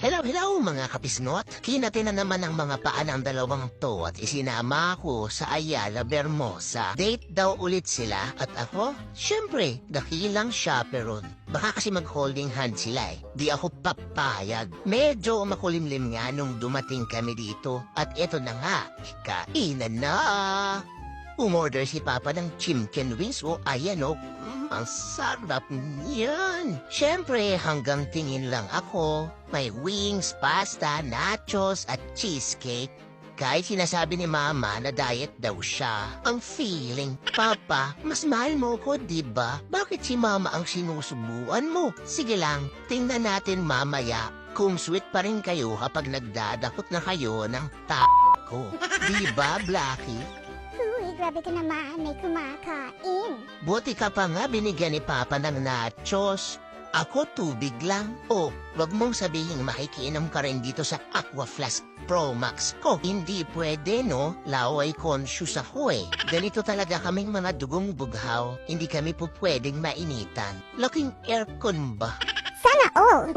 Hello mga kapisngot. Kinati na naman ang mga paa ng dalawang to at isinama ako sa Ayala Bermosa. Date daw ulit sila at ako, syempre, dakilang chaperon. Baka kasi mag-holding hand sila eh. Di ako papayag. Medyo makulimlim nga nung dumating kami dito at eto na nga, kainan na. Umorder si Papa ng chicken wings o ayan o. Ang sarap niyan. Siyempre, hanggang tingin lang ako. May wings, pasta, nachos, at cheesecake. Kahit sinasabi ni Mama na diet daw siya. Ang feeling, Papa, mas mahal mo ko, diba? Bakit si Mama ang sinusubuan mo? Sige lang, tingnan natin mamaya kung sweet pa rin kayo kapag nagdadakot na kayo ng ko. Diba, Blackie? Uy, grabe ka naman, may kumakain. Buti ka pa nga binigyan ni Papa ng nachos. Ako tubig lang. Oh, wag mong sabihin makikiinom ka rin dito sa Aqua Flask Pro Max ko. Hindi pwede, no? Laway conscious ako eh. Ganito talaga kaming mga dugong bughaw. Hindi kami po pwedeng mainitan. Laking aircon ba? Sana all.